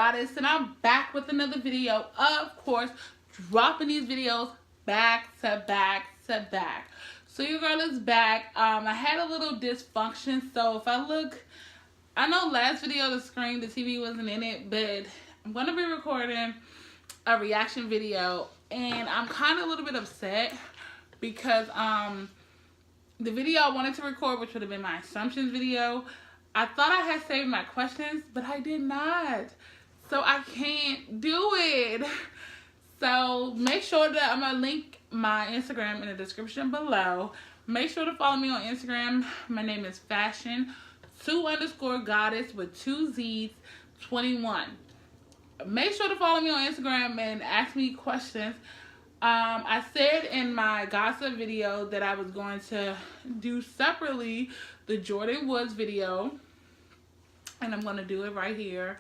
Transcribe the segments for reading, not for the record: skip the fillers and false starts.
Goddess, and I'm back with another video. Of course, dropping these videos back to back to back. So your girl is back. I had a little dysfunction, so if I look, I know last video the screen, the TV wasn't in it, but I'm gonna be recording a reaction video, and I'm kind of a little bit upset because the video I wanted to record, which would have been my assumptions video, I thought I had saved my questions, but I did not. So I can't do it. So make sure that I'm going to link my Instagram in the description below. Make sure to follow me on Instagram. My name is fashion2_goddess with 2 Z's 21. Make sure to follow me on Instagram and ask me questions. I said in my gossip video that I was going to do separately the Jordyn Woods video, and I'm going to do it right here,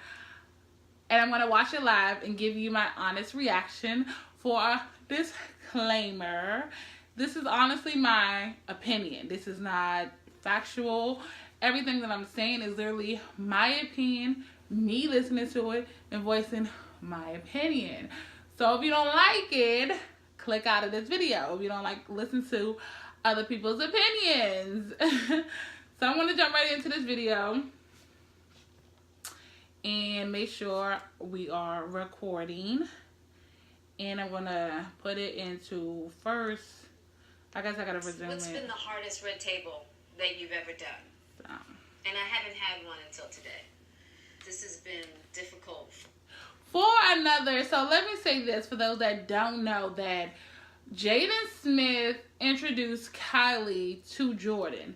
and I'm going to watch it live and give you my honest reaction. For a disclaimer, this is honestly my opinion. This is not factual. Everything that I'm saying is literally my opinion, me listening to it and voicing my opinion. So if you don't like it, click out of this video. If you don't like listen to other people's opinions. So I'm going to jump right into this video. And make sure we are recording. And I'm going to put it into first. I guess I got to resume it. What's been the hardest red table that you've ever done? And I haven't had one until today. This has been difficult. For another, so let me say this for those that don't know, that Jaden Smith introduced Kylie to Jordyn.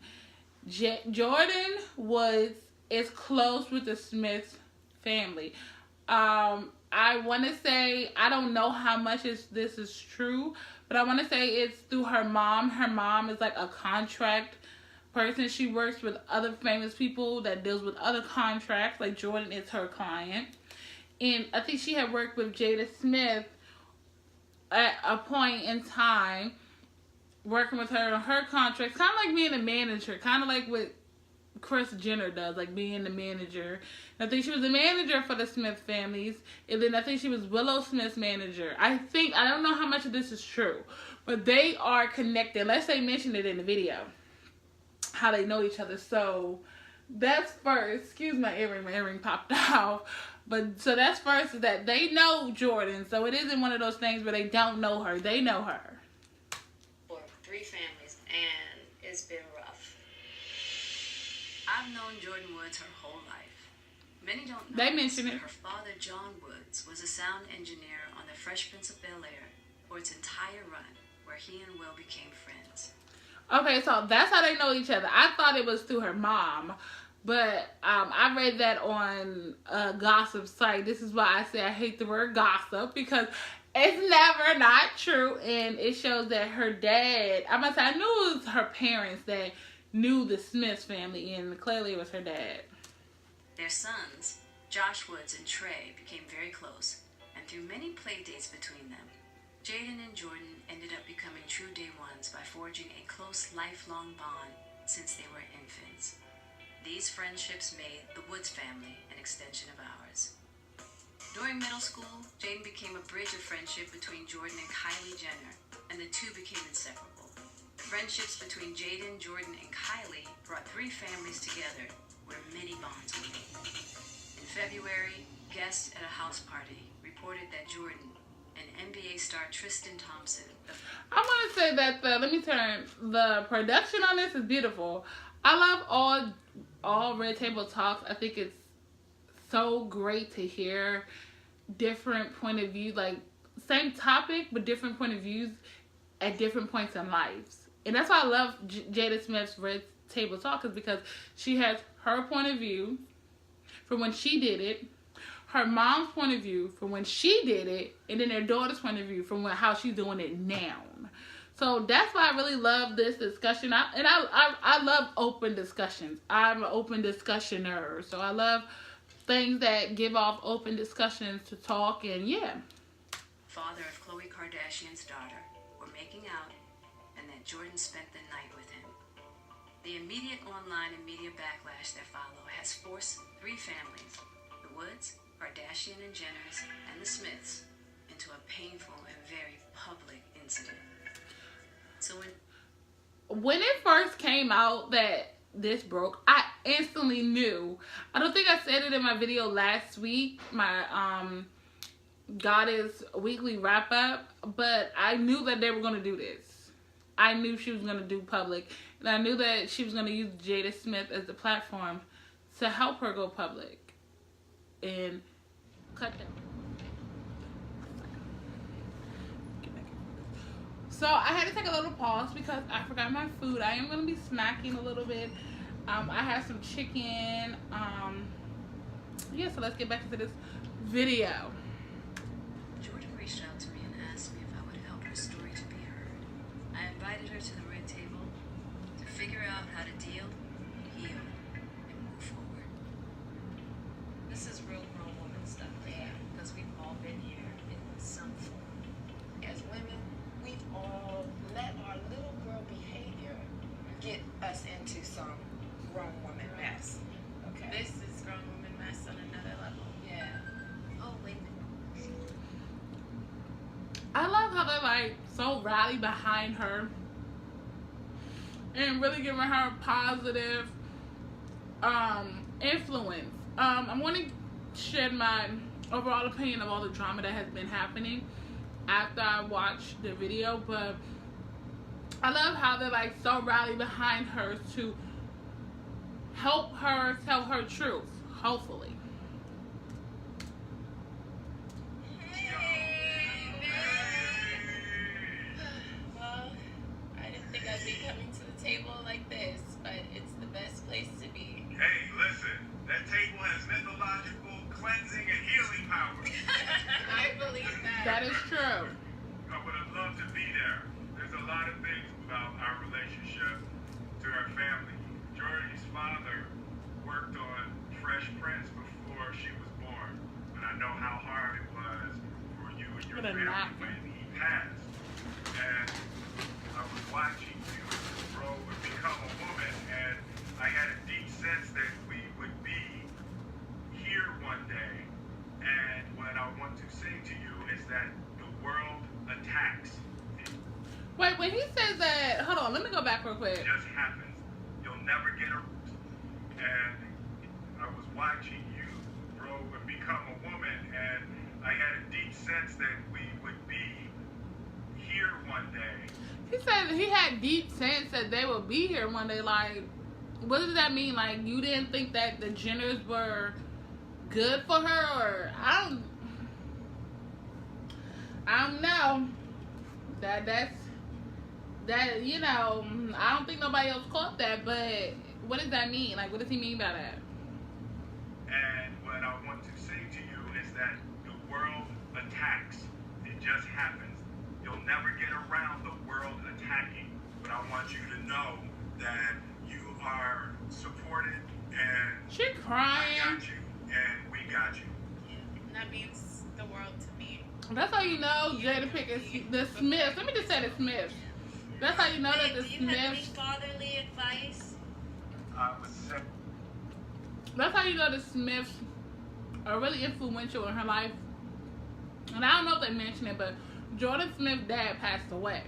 Jordyn is close with the Smith family. I want to say, I don't know how much this is true, but I want to say it's through her mom. Her mom is like a contract person. She works with other famous people that deals with other contracts. Like Jordyn is her client. And I think she had worked with Jada Smith at a point in time, working with her on her contracts, kind of like being a manager, kind of like what Kris Jenner does, like being the manager. And I think she was the manager for the Smith families, and then I think she was Willow Smith's manager. I don't know how much of this is true, but they are connected. Let's say mention it in the video, how they know each other. So that's first. Excuse my earring popped off. But so that's first, is that they know Jordyn. So it isn't one of those things where they don't know her. They know her. For 3 families, and it's been rough. I've known Jordyn Woods her whole life. Many don't know they mention it. Her father, John Woods, was a sound engineer on The Fresh Prince of Bel-Air for its entire run, where he and Will became friends. Okay, so that's how they know each other. I thought it was through her mom. But I read that on a gossip site. This is why I say I hate the word gossip, because it's never not true. And it shows that her dad, I must say, I knew it was her parents that knew the Smith family, and clearly it was her dad. Their sons, Josh Woods and Trey, became very close, and through many play dates between them, Jaden and Jordyn ended up becoming true day ones by forging a close, lifelong bond since they were infants. These friendships made the Woods family an extension of ours. During middle school, Jaden became a bridge of friendship between Jordyn and Kylie Jenner, and the two became inseparable. The friendships between Jaden, Jordyn, and Kylie brought 3 families together, where many bonds were made. In February, guests at a house party reported that Jordyn and NBA star Trustan Thompson... I want to say that the production on this is beautiful. I love all Red Table Talks. I think it's so great to hear different point of view, like same topic but different point of views at different points in lives. And that's why I love Jada Smith's Red Table Talk, is because she has her point of view from when she did it, her mom's point of view from when she did it, and then their daughter's point of view from how she's doing it now. So that's why I really love this discussion. I love open discussions. I'm an open discussioner. So I love things that give off open discussions to talk, and yeah. Father of Khloe Kardashian's daughter were making out, and that Jordyn spent the night with him. The immediate online and media backlash that followed has forced 3 families, the Woods, Kardashian and Jenners, and the Smiths into a painful and very public incident. So when it first came out that this broke, I instantly knew. I don't think I said it in my video last week, my Goddess weekly wrap up, but I knew that they were going to do this. I knew she was going to do public, and I knew that she was going to use Jada Smith as the platform to help her go public and cut them. So I had to take a little pause because I forgot my food. I am going to be snacking a little bit. I have some chicken. Yeah, so let's get back into this video. Jordyn reached out to me and asked me if I would help her story to be heard. I invited her to the red table to figure out how to deal, heal, and move forward. This is real grown woman stuff, because we've all been here in some form. As women, we've all let our little girl behavior get us into some grown woman mess. Okay. This is grown woman mess on another level. Yeah. Oh, wait a minute. I love how they're like so rally behind her and really giving her a positive influence. I'm going to share my overall opinion of all the drama that has been happening after I watched the video, but I love how they're like so rally behind her to help her tell her truth, hopefully. Well, I didn't think I'd be coming to the table like this, but it's the best place to be. Hey, listen, that table has mythological cleansing and healing power. I believe that. That is true. I would have loved to be there. There's a lot of things about our relationship to our family. Jordyn's father worked on Fresh Prince before she was born, and I know how hard it was for you and your What a family napkin. when he passed. And I was watching you grow and become a woman, and I had a deep sense that we would be here one day. And what I want to say to you is that the world attacks. Wait, when he says that, hold on, let me go back real quick. It just happens. You'll never get a. And I was watching you grow and become a woman, and I had a deep sense that we would be here one day. He said he had deep sense that they would be here one day. Like, what does that mean? Like, you didn't think that the Jenners were good for her, or I don't know. That you know, I don't think nobody else caught that. But what does that mean? Like, what does he mean by that? And what I want to say to you is that the world attacks. It just happens. You'll never get around the world attacking. But I want you to know that you are supported, and She I crying. got you, and we got you. And that means the world to me. That's how you know Jada Pinkett, the Smiths. Let me just say the Smiths. That's how you know that the Do you have any Smiths. fatherly advice? I was sick. That's how you know the Smiths are really influential in her life. And I don't know if they mentioned it, but Jordyn Smith's dad passed away.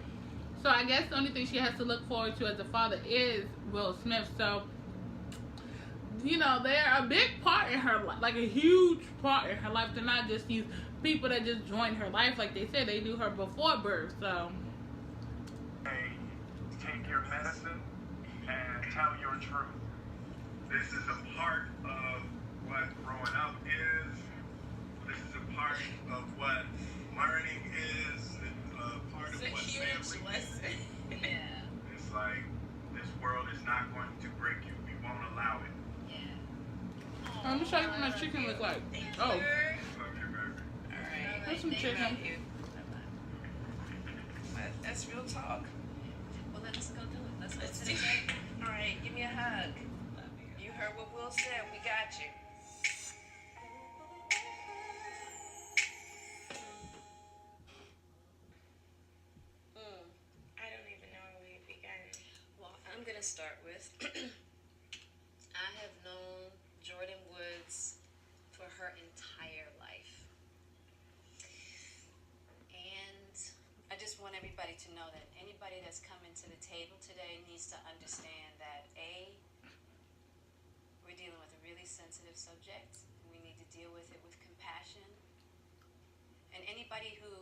So I guess the only thing she has to look forward to as a father is Will Smith. So, you know, they're a big part in her life, like a huge part in her life. They're not just these people that just joined her life. Like they said, they knew her before birth. So, Take your medicine and tell your truth. This is a part of what growing up is. This is a part of what learning is. It's a part It's of a what huge family lesson. Yeah. It's like this world is not going to break you. We won't allow it. Yeah. let me show you what my chicken looks like. Oh, Love you, baby. Alright. That's some chicken. That's real talk. Well, let's go do it. Let's go Let's to do the it. table. All right, give me a hug. You heard what Will said. We got you. I don't even know where we begin. Well, I'm going to start with I have known Jordyn Woods for her entire anybody that's coming to the table today needs to understand that we're dealing with a really sensitive subject, and we need to deal with it with compassion. And anybody who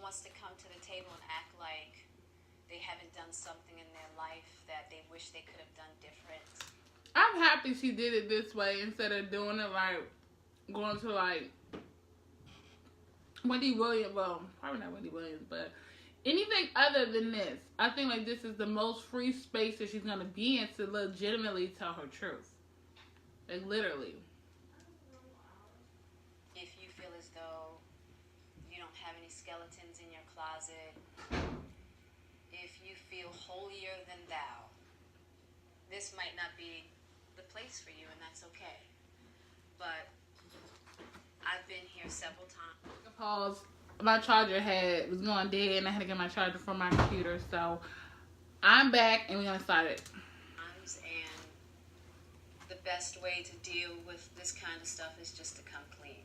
wants to come to the table and act like they haven't done something in their life that they wish they could have done different. I'm happy she did it this way instead of doing it like going to like Wendy Williams. Well, probably not Wendy Williams, but anything other than this. I think like this is the most free space that she's gonna be in to legitimately tell her truth. Like literally. If you feel as though you don't have any skeletons in your closet, if you feel holier than thou, this might not be the place for you, and that's okay. But I've been here several times. Pause. My charger was going dead, and I had to get my charger from my computer. So I'm back, and we're gonna start it. And the best way to deal with this kind of stuff is just to come clean.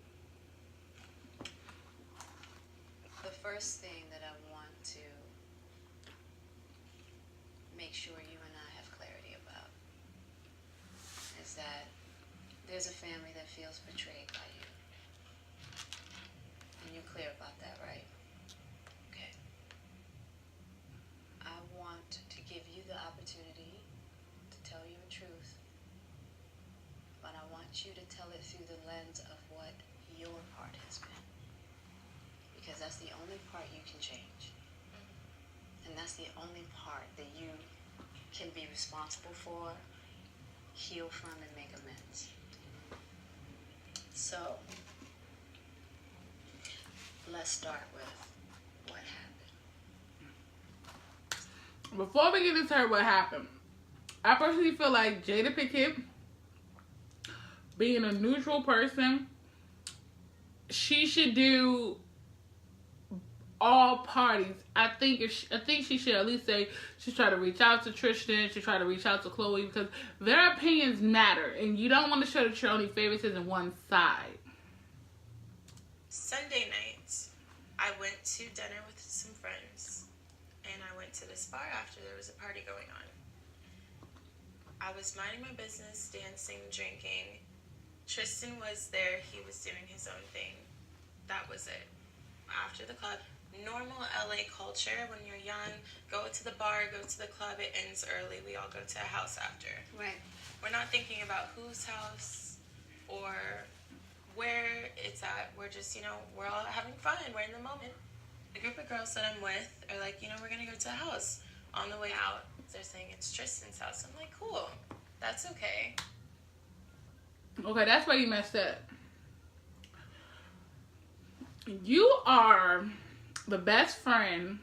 The first thing that I want to make sure you and I have clarity about is that there's a family that feels betrayed by you. And you're clear about that, right? Okay. I want to give you the opportunity to tell your truth, but I want you to tell it through the lens of what your part has been. Because that's the only part you can change. And that's the only part that you can be responsible for, heal from, and make amends. So, let's start with what happened. Before we get into what happened, I personally feel like Jada Pinkett, being a neutral person, she should do all parties. I think she should at least say she tried to reach out to Trustan, she tried to reach out to Chloe, because their opinions matter, and you don't want to show that you're only favoritism one side. Sunday night, I went to dinner with some friends, and I went to this bar after there was a party going on. I was minding my business, dancing, drinking. Trustan was there. He was doing his own thing. That was it. After the club, normal LA culture, when you're young, go to the bar, go to the club, it ends early. We all go to a house after. Right. We're not thinking about whose house or where it's at. We're just, we're all having fun. We're in the moment. The group of girls that I'm with are like, we're going to go to a house. On the way out, they're saying it's Tristan's house. I'm like, cool. That's okay. Okay, that's where you messed up. You are the best friend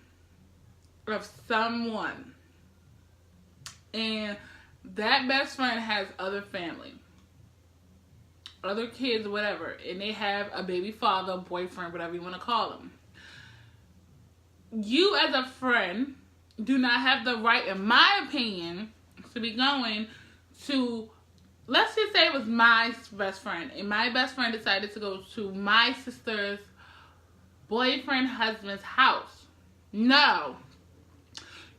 of someone, and that best friend has other family, other kids, whatever, and they have a baby father, boyfriend, whatever you want to call them. You as a friend do not have the right, in my opinion, to be going to, let's just say it was my best friend, and my best friend decided to go to my sister's boyfriend, husband's house. No.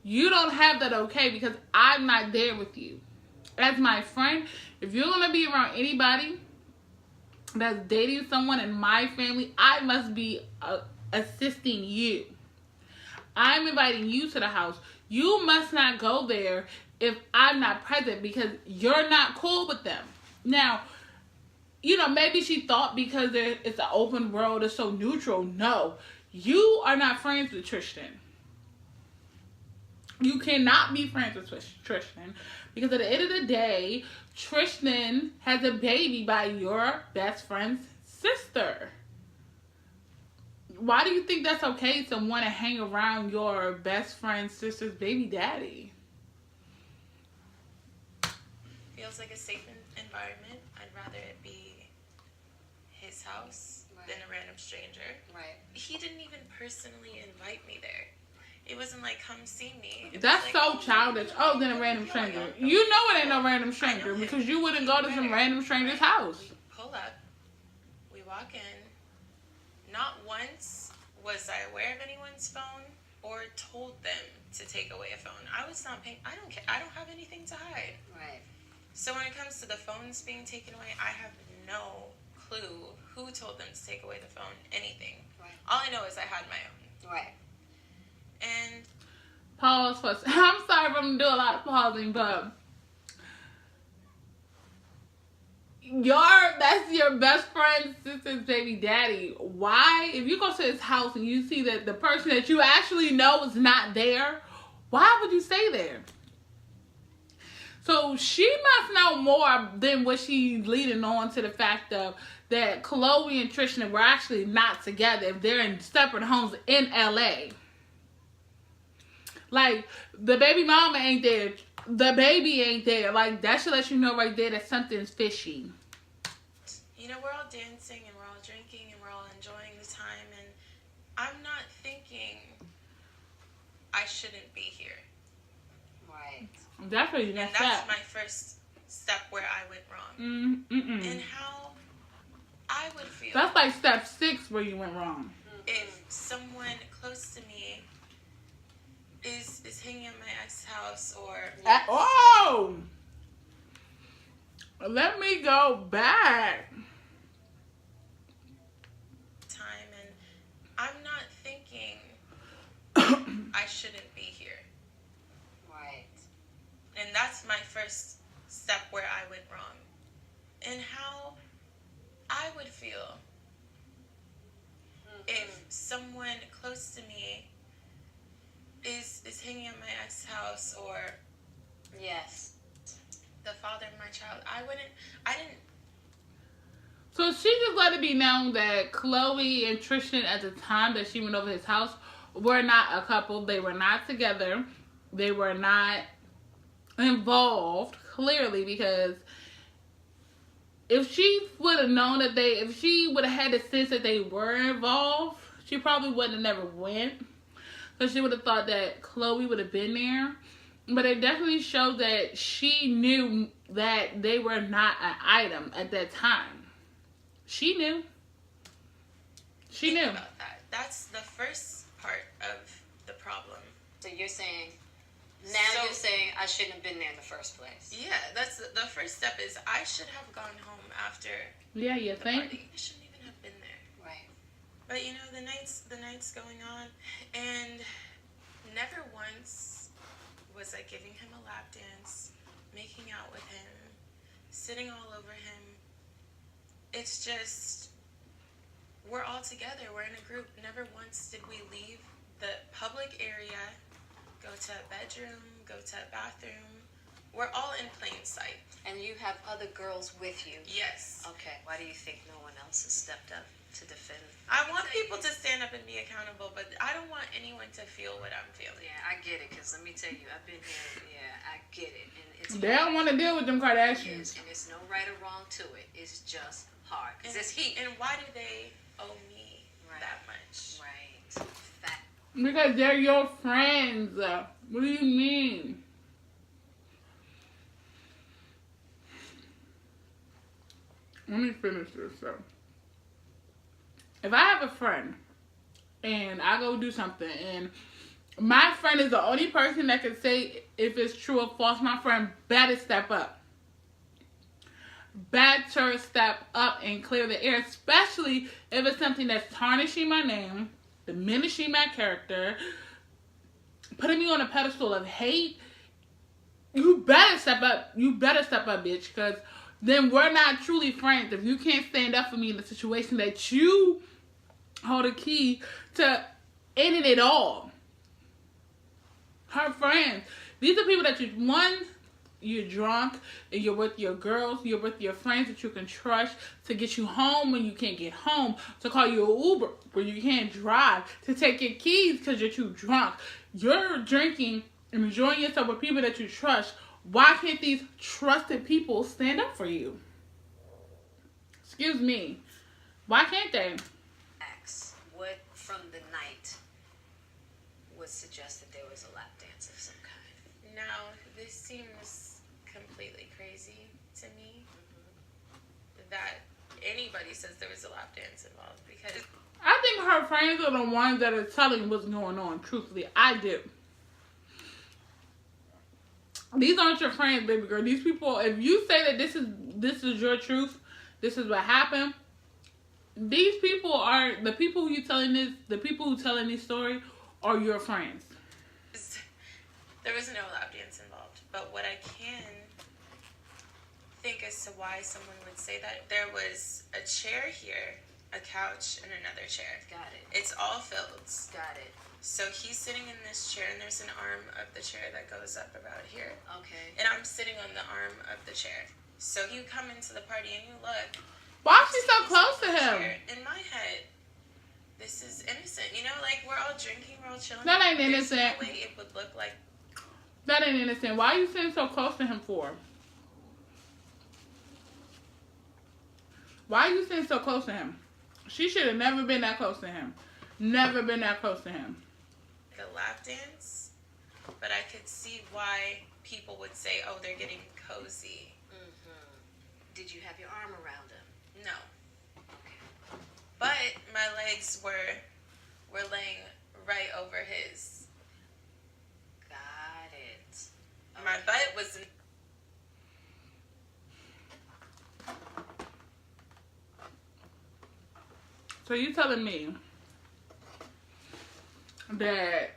You don't have that okay, because I'm not there with you. As my friend, if you're going to be around anybody that's dating someone in my family, I must be assisting you. I'm inviting you to the house. You must not go there if I'm not present, because you're not cool with them. Now, maybe she thought because it's an open world, it's so neutral. No, you are not friends with Trustan. You cannot be friends with Trustan, because at the end of the day, Trustan has a baby by your best friend's sister. Why do you think that's okay to want to hang around your best friend's sister's baby daddy? Feels like a safe environment. I'd rather it be his house than a random stranger. Right. He didn't even personally invite me there. It wasn't like, come see me. That's so childish. Oh, then a random stranger. You know it ain't no random stranger, because you wouldn't go to some random stranger's house. We pull up. We walk in. Not once was I aware of anyone's phone. or told them to take away a phone. I was not paying. I don't care. I don't have anything to hide. Right. So when it comes to the phones being taken away, I have no clue who told them to take away the phone, anything. Right. All I know is I had my own. Right. And pause for. I'm sorry if I'm doing a lot of pausing, but that's your best friend's sister's baby daddy. Why, if you go to his house and you see that the person that you actually know is not there, why would you stay there? So she must know more than what she's leading on to the fact of that Chloe and Trustan were actually not together if they're in separate homes in LA. Like, the baby mama ain't there. The baby ain't there. Like, that should let you know right there that something's fishy. you know, we're all dancing and we're all drinking and we're all enjoying the time, and I'm not thinking I shouldn't be here. Right. Definitely, And that's my first step where I went wrong. And how I would feel. That's like step 6 where you went wrong. If someone close to me is hanging at my ex's house or... Oh! Let me go back. Time, and I'm not thinking I shouldn't be here. Right. And that's my first step where I went wrong. And how I would feel if someone close to me is hanging at my ex's house or Yes. the father of my child. I didn't. So she just let it be known that Chloe and Trustan at the time that she went over his house were not a couple. They were not together. They were not involved, clearly, because if she would have known that if she would have had the sense that they were involved, she probably wouldn't have never went. Because she would have thought that Chloe would have been there. But it definitely showed that she knew that they were not an item at that time. She knew. She knew. About that. That's the first part of the problem. So you're saying, you're saying I shouldn't have been there in the first place. Yeah, that's the first step. Is I should have gone home after Yeah, you the think? party. I shouldn't even have been there. Right. But you know, the night's going on, and never once was I giving him a lap dance, making out with him, sitting all over him. It's just, we're all together. We're in a group. Never once did we leave the public area, go to a bedroom, go to a bathroom. We're all in plain sight. And you have other girls with you. Yes. Okay. Why do you think no one else has stepped up to defend? I want people to stand up and be accountable, but I don't want anyone to feel what I'm feeling. Yeah, I get it. Because let me tell you, I've been here. Yeah, I get it. And it's They don't want to deal with them Kardashians. And it's no right or wrong to it. It's just hard. Because it's heat. And why do they owe me that much? Right. Fact. Because they're your friends. What do you mean? Let me finish this. So, if I have a friend and I go do something and my friend is the only person that can say if it's true or false, my friend better step up. Better step up and clear the air, especially if it's something that's tarnishing my name, diminishing my character, putting me on a pedestal of hate. You better step up. You better step up, bitch, because then we're not truly friends. If you can't stand up for me in the situation that you hold a key to ending it all. Her friends. These are people that you're drunk and you're with your girls, you're with your friends that you can trust to get you home when you can't get home, to call you an Uber when you can't drive, to take your keys because you're too drunk. You're drinking and enjoying yourself with people that you trust. Why can't these trusted people stand up for you? Excuse me. Why can't they? X, what from the night would suggest that there was a lap dance of some kind? Now, this seems completely crazy to me. That anybody says there was a lap dance involved, because I think her friends are the ones that are telling what's going on. Truthfully, I do. These aren't your friends, baby girl. These people, if you say that this is your truth, this is what happened. These people are the people who you telling this. The people who telling this story are your friends. there was no lap dance involved. But what I can think as to why someone would say that, there was a chair here, a couch, and another chair. Got it. It's all filled. Got it. So he's sitting in this chair, and there's an arm of the chair that goes up about here. Okay. And I'm sitting on the arm of the chair. So you come into the party and you look. Why is she so close to him? In my head, this is innocent. You know, like, we're all drinking, we're all chilling. That ain't There's innocent. no way it would look like. That ain't innocent. Why are you sitting so close to him for? Why are you sitting so close to him? She should have never been that close to him. Never been that close to him. A lap dance, but I could see why people would say, oh, they're getting cozy. Mm-hmm. Did you have your arm around him? No. But my legs were laying right over his. Got it. Okay. My butt was. So you telling me that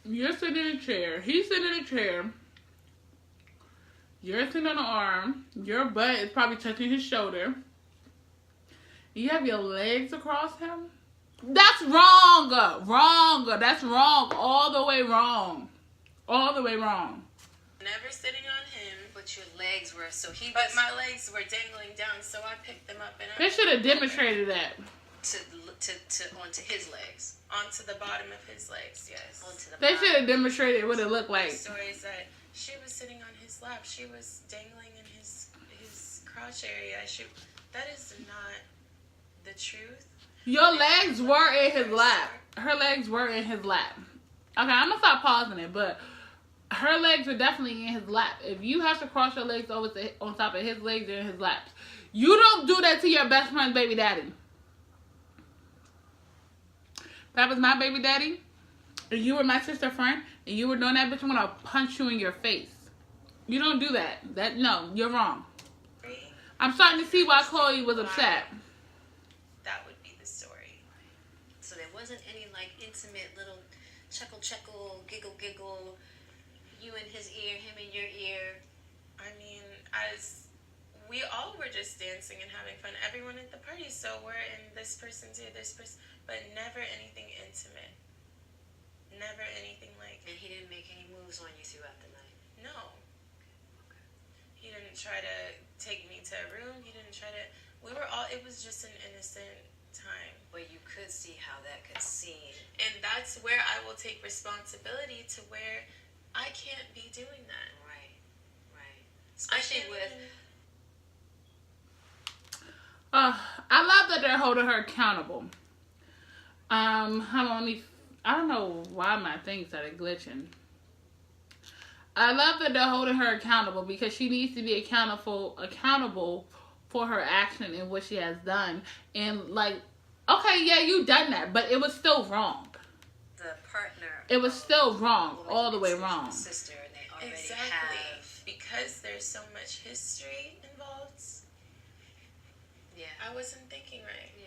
you're sitting in a chair, he's sitting in a chair, you're sitting on an arm, your butt is probably touching his shoulder, you have your legs across him? That's wrong! Wrong! That's wrong. All the way wrong. All the way wrong. Never sitting on him. But your legs were, so he But was my legs were dangling down, so I picked them up and They should have demonstrated that. onto his legs. onto the bottom of his legs, yes. Onto the They bottom. should have demonstrated what it looked The like. story is that she was sitting on his lap. She was dangling in his crotch area. That is not the truth. Your legs were in his lap. Her legs were in his lap. Okay, I'm gonna stop pausing it, but her legs are definitely in his lap. If you have to cross your legs over on top of his legs, they're in his laps. You don't do that to your best friend's baby daddy. If that was my baby daddy, and you were my sister friend, and you were doing that, bitch, I'm gonna punch you in your face. You don't do that. No, you're wrong. I'm starting to see why Chloe was upset. That would be the story. So there wasn't any like intimate little chuckle, giggle, you in his ear, him in your ear. I mean, as we all were just dancing and having fun, everyone at the party, so we're in this person's ear, this person, but never anything intimate. Never anything like. And he didn't make any moves on you throughout the night? No. He didn't try to take me to a room. He didn't try to. It was just an innocent time. But you could see how that could seem. And that's where I will take responsibility to where I can't be doing that. Right. Especially with. I love that they're holding her accountable. Hold on, I don't know why my thing started glitching. I love that they're holding her accountable because she needs to be accountable for her action and what she has done. And like, okay, yeah, you done that, but it was still wrong. The partner. It was still wrong, all the way wrong. Sister, and they already Exactly. have. Because there's so much history involved. Yeah. I wasn't thinking right. Yeah.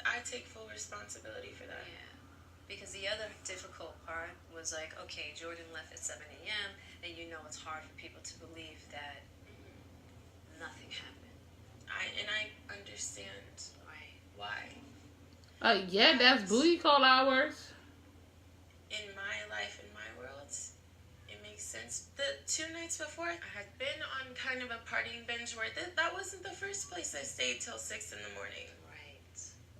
I take full responsibility for that. Yeah. Because the other difficult part was like, okay, Jordyn left at 7 a.m. and you know it's hard for people to believe that nothing happened. I understand why. Yeah, that's booty call hours. In my life, in my world, it makes sense. The 2 nights before, I had been on kind of a partying binge where that wasn't the first place I stayed till 6 in the morning.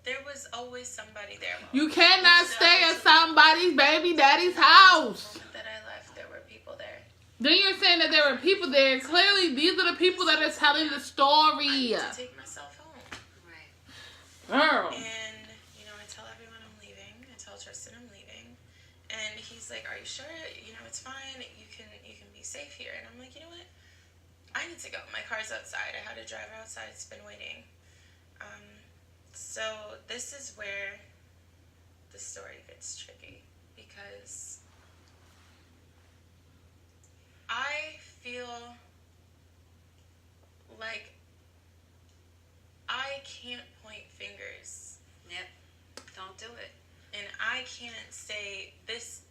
There was always somebody there. You cannot stay at somebody's baby daddy's house. The moment that I left, there were people there. Then you're saying that there were people there. Clearly, these are the people that are telling the story. I need to take myself home. Right. Girl. And, I tell everyone I'm leaving. I tell Trustan I'm leaving. And he's like, are you sure? It's fine. You can be safe here. And I'm like, you know what? I need to go. My car's outside. I had a driver outside. It's been waiting. So this is where the story gets tricky, because I feel like I can't point fingers. Yep. Don't do it. And I can't say this,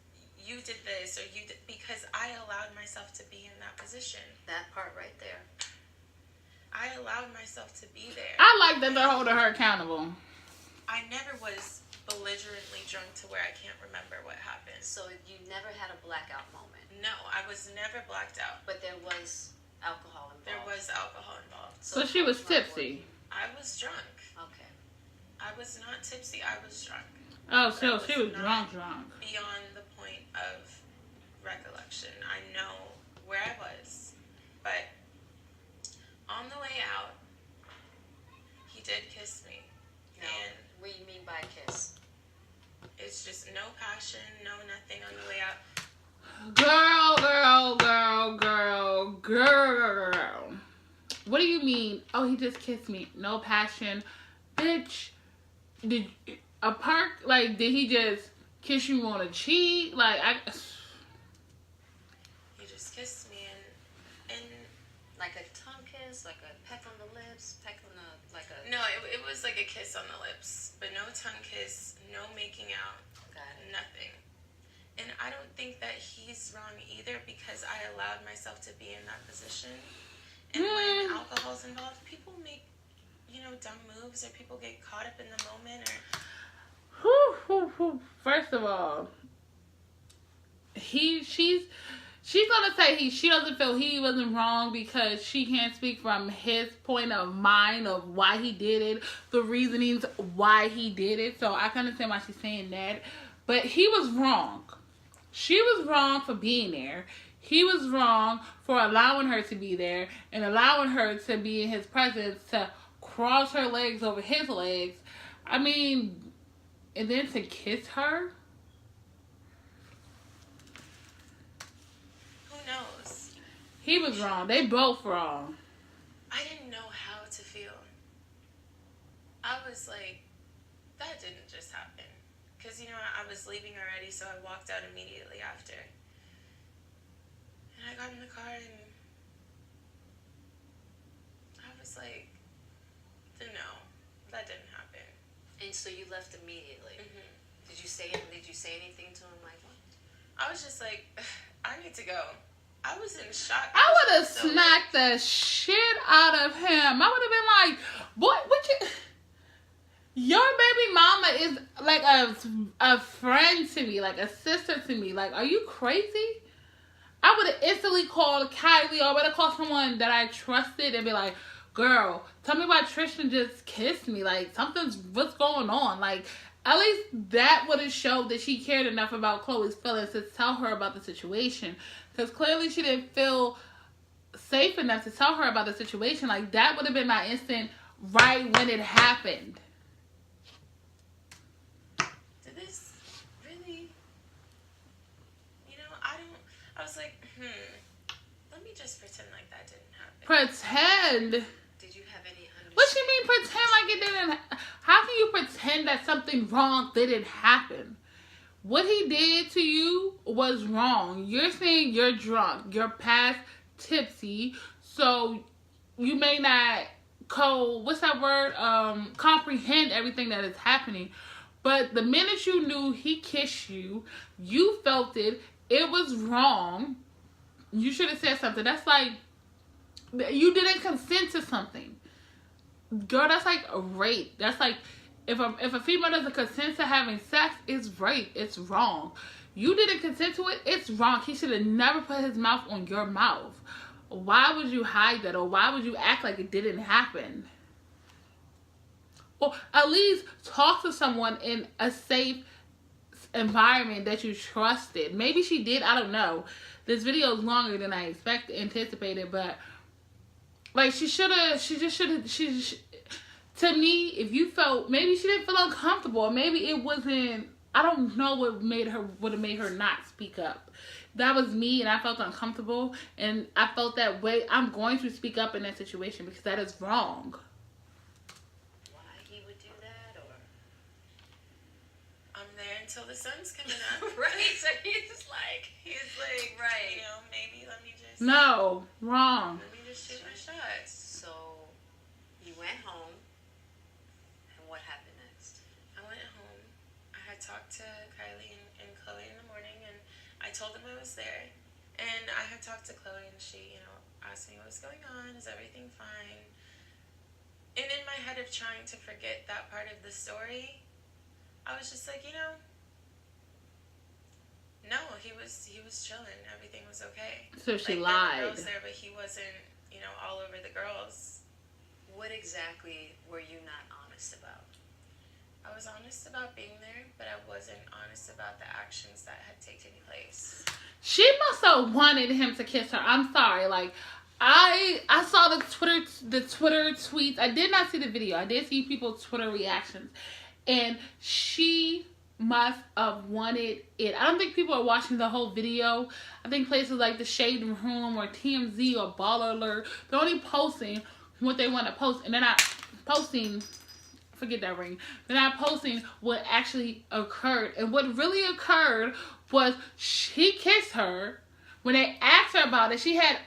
you did this, or you did, because I allowed myself to be in that position. That part right there. I allowed myself to be there. I like that they're holding her accountable. I never was belligerently drunk to where I can't remember what happened. So you never had a blackout moment? No, I was never blacked out. But there was alcohol involved? There was alcohol involved. So she was tipsy. I was drunk. Okay. I was not tipsy. I was drunk. Oh, so she was drunk. Beyond the point of recollection. I know where I was. But on the way out, he did kiss me. Now, And what do you mean by kiss? it's just no passion, no nothing on the way out. Girl. What do you mean? Oh, he just kissed me. No passion. Bitch, did he just kiss you on a cheek? He just kissed me and Like a tongue kiss, like a peck on the lips, no, it was like a kiss on the lips, but no tongue kiss, no making out, nothing. And I don't think that he's wrong either, because I allowed myself to be in that position. And when alcohol's involved, people make, dumb moves, or people get caught up in the moment, or... First of all, she's gonna say she doesn't feel he wasn't wrong because she can't speak from his point of mind of why he did it, the reasonings why he did it. So I can understand why she's saying that. But he was wrong. She was wrong for being there. He was wrong for allowing her to be there and allowing her to be in his presence, to cross her legs over his legs. I mean, and then to kiss her? Who knows? He was wrong. They both wrong. I didn't know how to feel. I was like, that didn't just happen. Because, I was leaving already, so I walked out immediately after. And I got in the car, and I was like, no, that didn't happen. And so you left immediately. Mm-hmm. Did you say anything to him like what? I was just like, I need to go. I was in shock. I would have smacked the shit out of him. I would have been like, boy, your baby mama is like a friend to me, like a sister to me. Like, are you crazy? I would have instantly called Kylie, or I would have called someone that I trusted and be like, girl, tell me why Trustan just kissed me. Like, what's going on? Like, at least that would have showed that she cared enough about Chloe's feelings to tell her about the situation. Because clearly she didn't feel safe enough to tell her about the situation. Like, that would have been my instant right when it happened. Did this really... I was like, let me just pretend like that didn't happen. Pretend? Did you have any understanding? What you mean pretend like it didn't? How can you pretend that something wrong didn't happen? What he did to you was wrong. You're saying you're drunk. You're past tipsy. So you may not comprehend everything that is happening. But the minute you knew he kissed you, you felt it. It was wrong. You should have said something. That's like, you didn't consent to something. Girl, that's like a rape. That's like, if a female doesn't consent to having sex, it's rape. It's wrong. You didn't consent to it, it's wrong. He should have never put his mouth on your mouth. Why would you hide that? Or why would you act like it didn't happen? Or at least talk to someone in a safe environment that you trusted. Maybe she did, I don't know. This video is longer than I anticipated, but like to me, if you felt, maybe she didn't feel uncomfortable, or maybe it wasn't I don't know what would have made her not speak up. That was me, and I felt uncomfortable, and I felt that way. I'm going to speak up in that situation because that is wrong. Why he would do that, or I'm there until the sun's coming up. right? So he's like, right. You know, maybe let me just No, wrong. let me just shoot my shot. So you went home, and what happened next? I went home. I had talked to Kylie and Chloe in the morning, and I told them I was there. And I had talked to Chloe, and she, asked me what was going on. Is everything fine? And in my head of trying to forget that part of the story, I was just like, no, he was chilling. Everything was okay. So she There were lied. girls there, but he wasn't, all over the girls. What exactly were you not honest about? I was honest about being there, but I wasn't honest about the actions that had taken place. She must have wanted him to kiss her. I'm sorry. Like, I saw the Twitter tweets. I did not see the video. I did see people's Twitter reactions. And she must have wanted it. I don't think people are watching the whole video. I think places like the Shade Room or TMZ or Baller Alert, they're only posting what they want to post. And they're not posting, forget that ring, they're not posting what actually occurred. And what really occurred was he kissed her. When they asked her about it, she had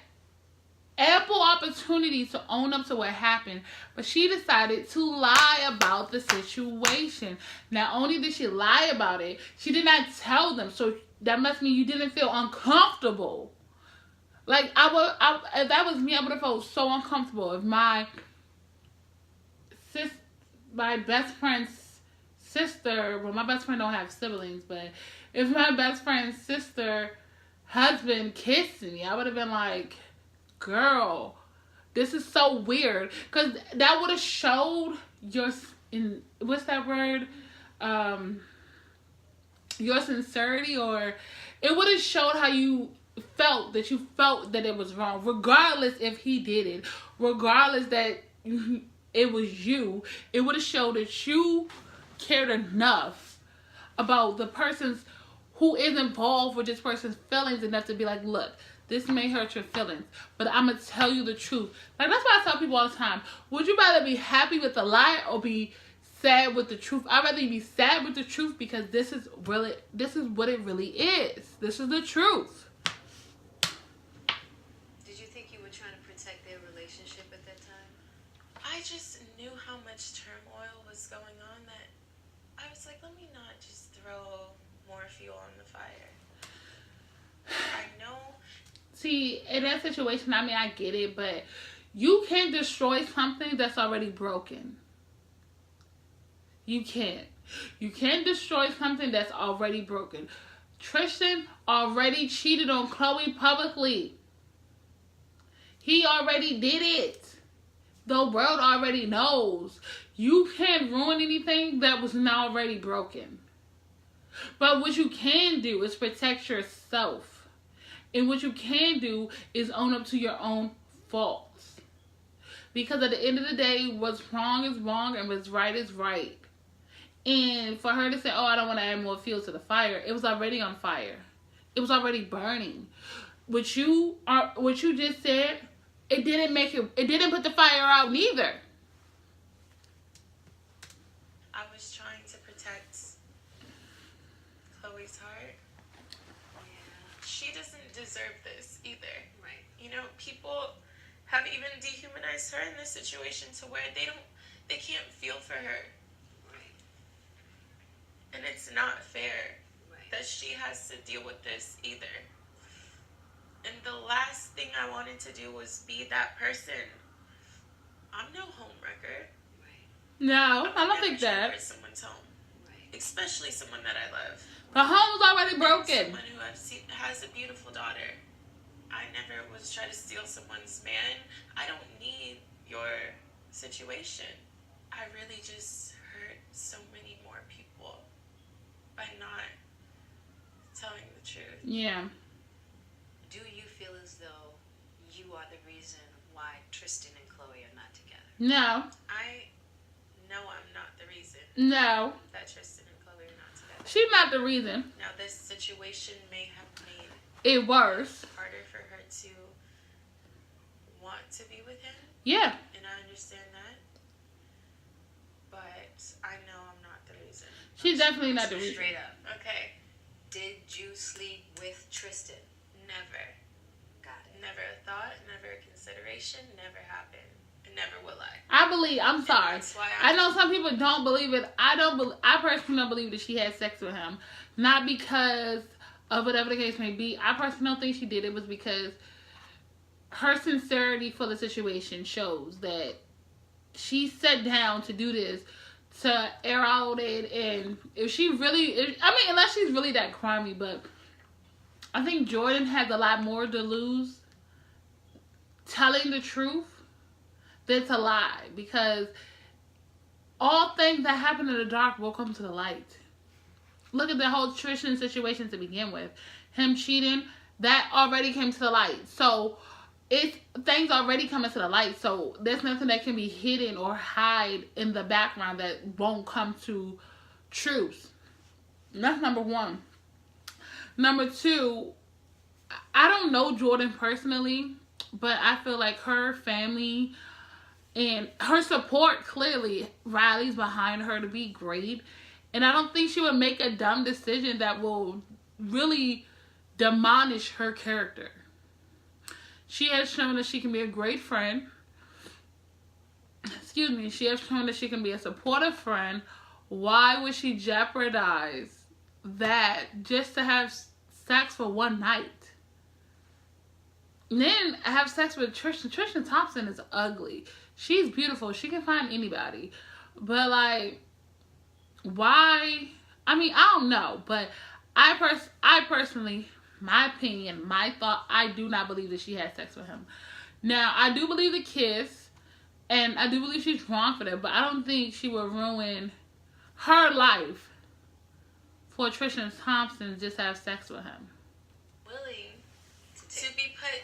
ample opportunity to own up to what happened, but she decided to lie about the situation. Not only did she lie about it, she did not tell them. So that must mean you didn't feel uncomfortable. Like, if that was me, I would have felt so uncomfortable if my best friend's sister, well, my best friend don't have siblings, but if my best friend's sister husband kissed me, I would have been like, girl, this is so weird. Because that would have showed what's that word? Your sincerity, or it would have showed how you felt that it was wrong, regardless if he did it, regardless that it was you. It would have showed that you cared enough about the person's who is involved with this person's feelings enough to be like, look, this may hurt your feelings, but I'm going to tell you the truth. Like, that's why I tell people all the time, would you rather be happy with the lie or be sad with the truth? I'd rather you be sad with the truth, because this is what it really is. This is the truth. Did you think you were trying to protect their relationship at that time? I just knew how much turmoil was going on that I was like, let me not just throw more fuel on the fire. I know. See, in that situation, I mean, I get it, but you can't destroy something that's already broken. You can't. You can't destroy something that's already broken. Trustan already cheated on Chloe publicly. He already did it. The world already knows. You can't ruin anything that was not already broken. But what you can do is protect yourself. And what you can do is own up to your own faults. Because at the end of the day, what's wrong is wrong and what's right is right. And for her to say, oh, I don't want to add more fuel to the fire, it was already on fire. It was already burning. What you just said, it didn't put the fire out neither. I was trying to protect Chloe's heart. Yeah. She doesn't deserve this either. Right. People have even dehumanized her in this situation to where they can't feel for her. Right. And it's not fair Right. that she has to deal with this either. And the last thing I wanted to do was be that person. I'm no homewrecker. Right. No, I don't never think trying to that. break someone's home, Right. especially someone that I love. The home was already broken. Someone who has a beautiful daughter. I never was trying to steal someone's man. I don't need your situation. I really just hurt so many more people by not telling the truth. Yeah. Do you feel as though you are the reason why Trustan and Chloe are not together? No. I know I'm not the reason No. that Trustan and Chloe are not together. She's not the reason. Now, this situation may have made it worse. Harder for her to want to be with him. Yeah. And I understand that. But I know I'm not the reason. She's definitely not the reason. Straight up. Okay. Did you sleep with Trustan? Never. Got it. Never a thought, never a consideration, never happened. And never will I. I'm sorry. That's why I know some people don't believe it. I personally don't believe that she had sex with him. Not because of whatever the case may be. I personally don't think she did. It was because her sincerity for the situation shows that she sat down to do this, to air out it, and if she really, unless she's really that crummy, but I think Jordyn has a lot more to lose telling the truth than to lie, because all things that happen in the dark will come to the light. Look at the whole Tristan situation to begin with. Him cheating, that already came to the light. So things already coming to the light. So there's nothing that can be hidden or hide in the background that won't come to truth. That's number one. Number two, I don't know Jordyn personally, but I feel like her family and her support clearly rallies behind her to be great. And I don't think she would make a dumb decision that will really demolish her character. She has shown that she can be a great friend. Excuse me. She has shown that she can be a supportive friend. Why would she jeopardize that just to have sex for one night? And then have sex with Tristan. Tristan Thompson is ugly. She's beautiful. She can find anybody. But, like, why? I don't know. But I personally, my opinion, my thought, I do not believe that she had sex with him. Now, I do believe the kiss. And I do believe she's wrong for that. But I don't think she would ruin her life for Tristan Thompson to just have sex with him. Willing to be put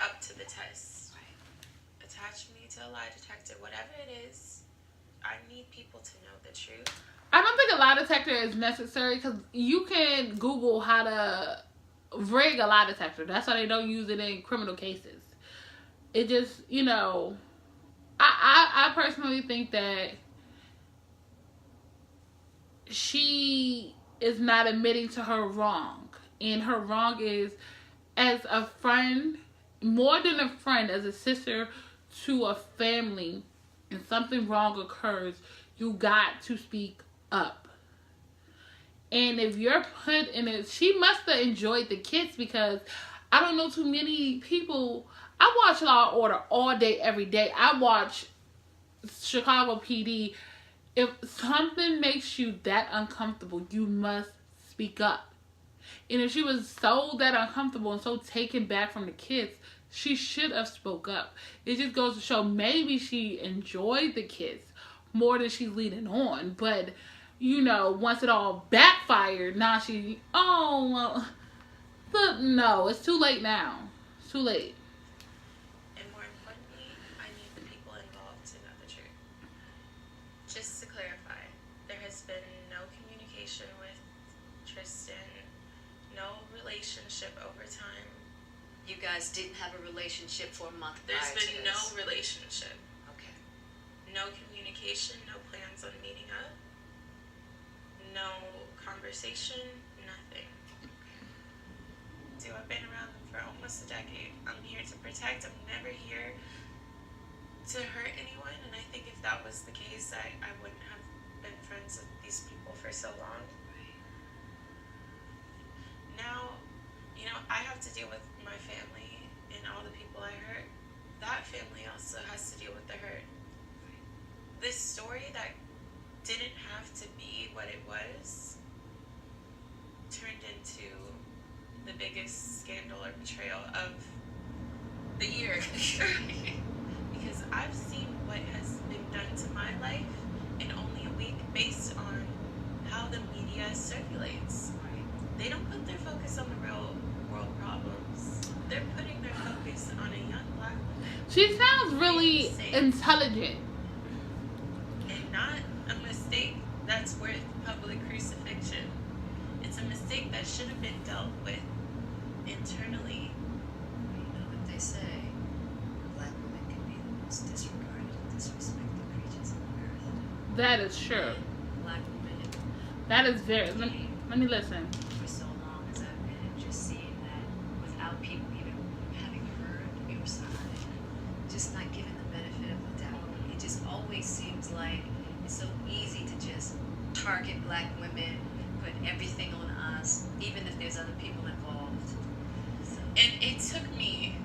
up to the test. Right. Attach me to a lie detector, whatever it is. I need people to know the truth. I don't think a lie detector is necessary, because you can Google how to rig a lie detector. That's why they don't use it in criminal cases. It just, I personally think that she is not admitting to her wrong. And her wrong is, as a friend, more than a friend, as a sister to a family, and something wrong occurs, you got to speak up. And if you're put in it, she must have enjoyed the kiss, because I don't know too many people. I watch Law and Order all day, every day. I watch Chicago PD. If something makes you that uncomfortable, you must speak up. And if she was so that uncomfortable and so taken back from the kids, she should have spoke up. It just goes to show maybe she enjoyed the kids more than she's leading on. But, once it all backfired, now no, it's too late now. It's too late. And more importantly, I need the people involved to know the truth. Just to clarify, there has been no communication with Trustan, no relationship over time. You guys didn't have a relationship for a month prior to this? There's been no relationship. Okay. No communication, no plans on meeting up, no conversation, nothing. I've been around them for almost a decade. I'm here to protect. I'm never here to hurt anyone. And I think if that was the case, I wouldn't have been friends with these people for so long. Now, I have to deal with my family and all the people I hurt. That family also has to deal with the hurt. This story that didn't have to be what it was turned into the biggest scandal or betrayal of the year. Because I've seen what has been done to my life in only a week based on how the media circulates. They don't put their focus on the real world problems. They're putting their focus on a young black woman. She sounds really intelligent. And not a mistake that's worth public crucifixion. should have been dealt with internally. You know what they say, black women can be the most disregarded and disrespected creatures on earth. That is true. Black women That is very. Let me listen. for so long as I've been and just seeing that without people even having heard your side, just not giving the benefit of the doubt. It just always seems like it's so easy to just target black women, put everything on us, even if there's other people involved. So, And it took me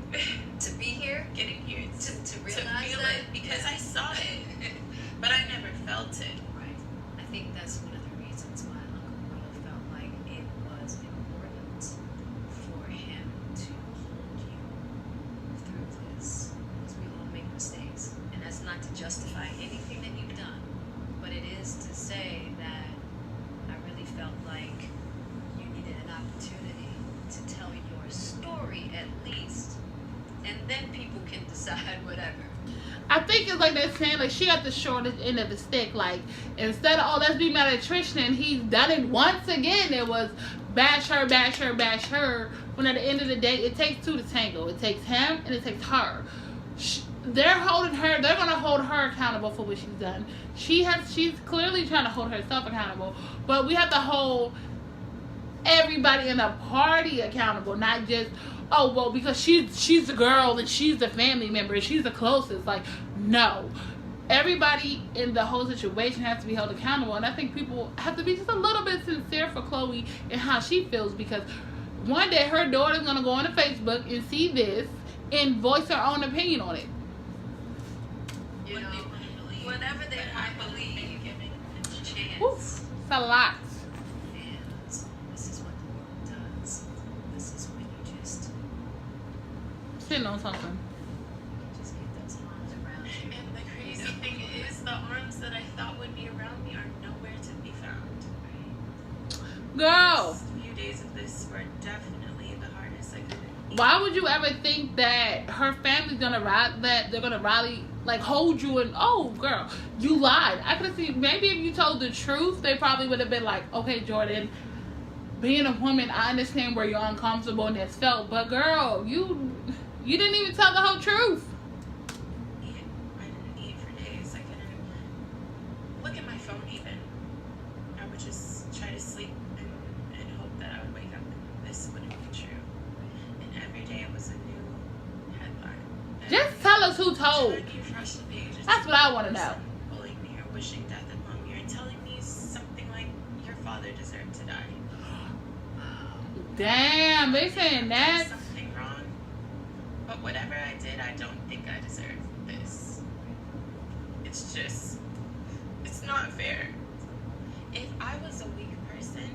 to be here, getting here to to realize feel that, it because yeah. I saw it, but I never felt it. Right. I think that's one of the reasons why Uncle Will felt like it was important for him to hold you through this. Because we all make mistakes. And that's not to justify anything that you've done, but it is to say that I really felt like you needed an opportunity to tell your story at least. And then people can decide whatever. I think it's like they're saying, like, she got the shortest end of the stick. Like, instead of, oh, let's be mad at Trustan, he's done it once again. It was bash her, bash her, bash her. When at the end of the day, it takes two to tango. It takes him and it takes her. They're holding her. They're gonna hold her accountable for what she's done. She's clearly trying to hold herself accountable. But we have to hold everybody in the party accountable, not just, oh, well, because she's the girl and she's the family member and she's the closest. Like, no. Everybody in the whole situation has to be held accountable. And I think people have to be just a little bit sincere for Chloe and how she feels, because one day her daughter's going to go on to Facebook and see this and voice her own opinion on it. You know, whatever they might believe, chance. Woo, it's a lot. And this is what the world does. This is when you just Sitting on something. get those arms around you. And the crazy thing is, the arms that I thought would be around me are nowhere to be found. Girl, The few days of this were definitely the hardest I could have. why would you ever think that her family's gonna they're gonna rally, like, hold you and, oh, girl, you lied? I could have seen, maybe if you told the truth, they probably would have been like, okay, Jordyn, being a woman, I understand where you're uncomfortable and that's felt, but girl, you didn't even tell the whole truth. I didn't eat for days. I couldn't look at my phone even. I would just try to sleep and hope that I would wake up and this wouldn't be true. And every day it was a new headline. Just tell us who told. Turn you fresh the page. That's what I want to know. Bullying me or wishing death upon me or telling me something like your father deserved to die. Damn, they saying that. Something wrong. But whatever I did, I don't think I deserve this. It's just, it's not fair. If I was a weak person,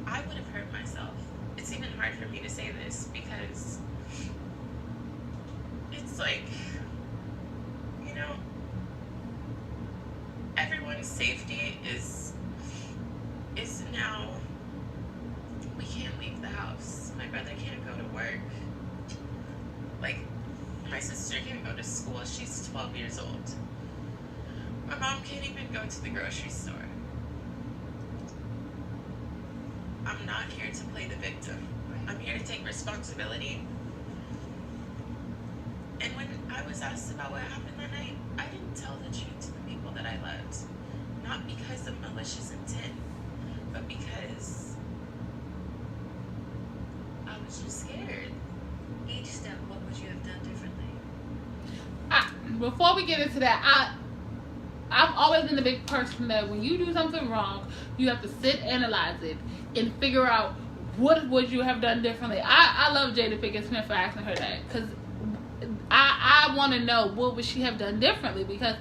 I would have hurt myself. It's even hard for me to say this because it's like, you know, everyone's safety is now, we can't leave the house. My brother can't go to work. Like, my sister can't go to school. She's 12 years old. My mom can't even go to the grocery store. I'm not here to play the victim. I'm here to take responsibility. And when I was asked about what happened that night, I didn't tell the truth to the people that I loved. Not because of malicious intent, but because I was just scared. Each step, what would you have done differently? Before we get into that, I've always been the big person that when you do something wrong, you have to sit, analyze it, and figure out what would you have done differently. I love Jada Pinkett Smith for asking her that, because I want to know what would she have done differently, because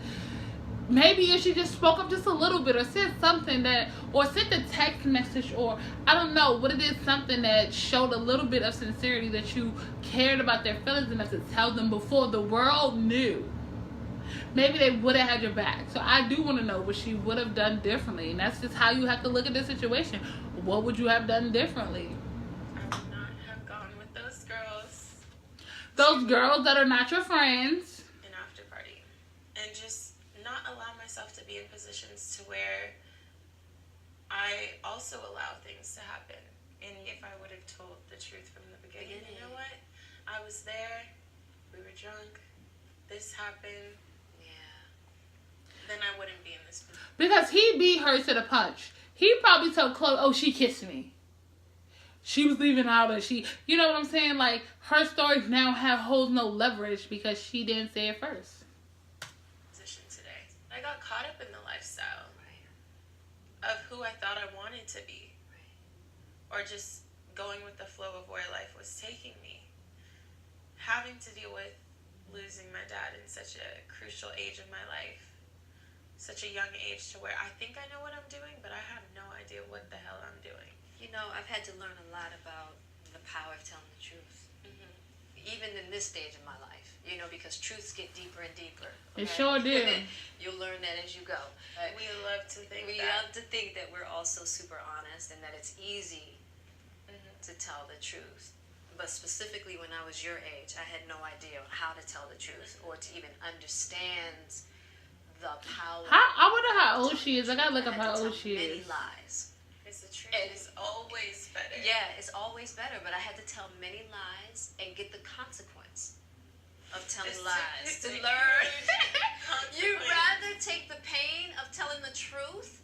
maybe if she just spoke up just a little bit or said something that, or sent a text message, or I don't know what it is, something that showed a little bit of sincerity, that you cared about their feelings enough to tell them before the world knew, maybe they would have had your back. So I do want to know what she would have done differently, and that's just how you have to look at this situation. What would you have done differently? I would not have gone with those girls. Those girls that are not your friends. An after party. And just not allow myself to be in positions to where I also allow things to happen. And if I would have told the truth from the beginning, you know what? I was there. We were drunk. This happened. Yeah. Then I wouldn't be in this position. Because he beat her to the punch. He probably told Chloe, oh, she kissed me. She was leaving out, or she, you know what I'm saying? Like, her story now holds no leverage because she didn't say it first. Position today. I got caught up in the lifestyle of who I thought I wanted to be. Or just going with the flow of where life was taking me. Having to deal with losing my dad in such a crucial age of my life. Such a young age to where I think I know what I'm doing, but I have no idea what the hell I'm doing. You know, I've had to learn a lot about the power of telling the truth. Even in this stage of my life, you know, because truths get deeper and deeper. Okay? It sure do. You'll learn that as you go. We love to think we love to think that we're also super honest and that it's easy to tell the truth. But specifically when I was your age, I had no idea how to tell the truth or to even understand the power. I wonder how old she is. I gotta look up how old she many is. lies. It's the truth. It's always better. Yeah, it's always better, but I had to tell many lies and get the consequence of telling lies to learn. You'd rather take the pain of telling the truth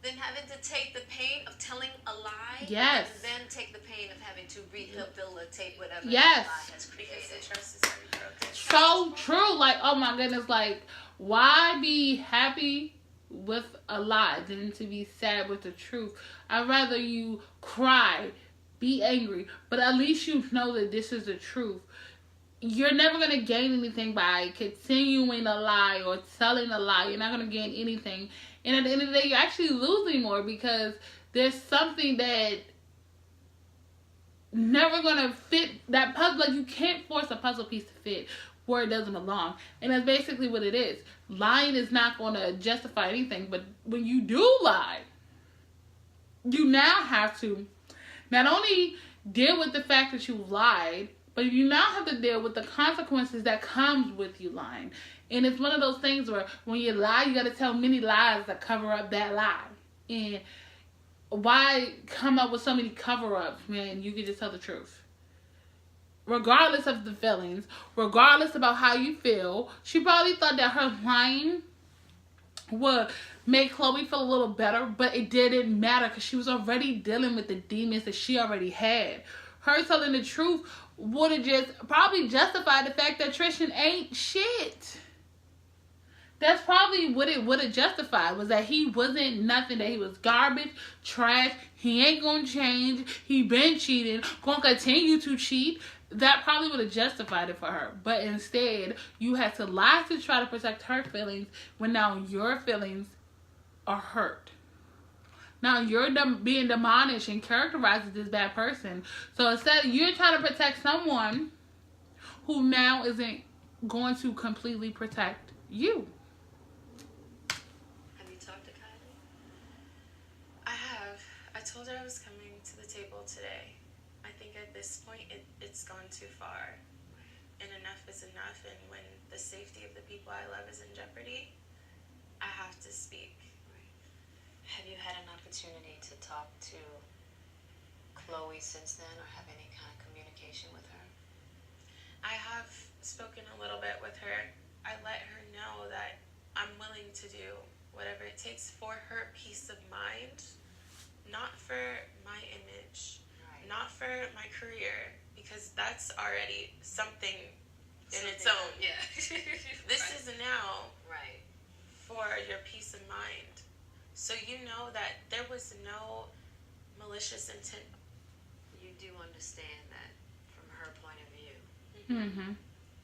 than having to take the pain of telling a lie. Yes. And then take the pain of having to rehabilitate whatever Yes. that lie has created. Because the trust is already broken. So true. Like, oh my goodness, like, why be happy with a lie than to be sad with the truth? I'd rather you cry, be angry, but at least you know that this is the truth. You're never going to gain anything by continuing a lie or telling a lie. You're not going to gain anything. And at the end of the day, you're actually losing more because there's something that never going to fit that puzzle. Like, you can't force a puzzle piece to fit where it doesn't belong. And that's basically what it is. Lying is not going to justify anything. But when you do lie, you now have to not only deal with the fact that you lied, but you now have to deal with the consequences that comes with you lying. And it's one of those things where when you lie, you got to tell many lies that cover up that lie. And why come up with so many cover-ups when you can just tell the truth? Regardless of the feelings, regardless about how you feel, she probably thought that her lying would make Chloe feel a little better, but it didn't matter because she was already dealing with the demons that she already had. Her telling the truth would have just probably justified the fact that Trustan ain't shit. That's probably what it would have justified, was that he wasn't nothing, that he was garbage, trash, he ain't gonna change, he been cheating, gonna continue to cheat. That probably would have justified it for her. But instead, you had to lie to try to protect her feelings when now your feelings are hurt. Now you're being demonished and characterized as this bad person. So instead, you're trying to protect someone who now isn't going to completely protect you. Have you talked to Kylie? I have. I told her I was coming to the table today. I think at this point it's gone too far. And enough is enough. And when the safety of the people I love is in jeopardy, I have to speak. Have you had an opportunity to talk to Chloe since then, or have any kind of communication with her? I have spoken a little bit with her. I let her know that I'm willing to do whatever it takes for her peace of mind, not for my image, not for my career, because that's already something in its own. Yeah. This is a now Right. for your peace of mind. So you know that there was no malicious intent. You do understand that from her point of view, Mm-hmm.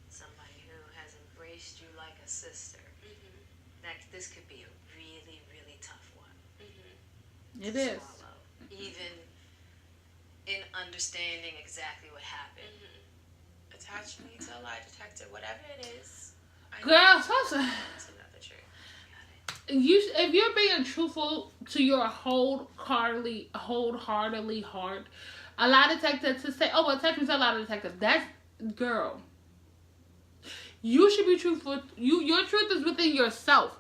somebody who has embraced you like a sister, that this could be a really, really tough one. It to is. swallow, even in understanding exactly what happened. Attach me to a lie detector, whatever it is. Girl, to know the truth. if you're being truthful to your wholeheartedly heart, a lie detector to say, oh, attach me to a lie detector. That's, girl. You should be truthful. Your truth is within yourself.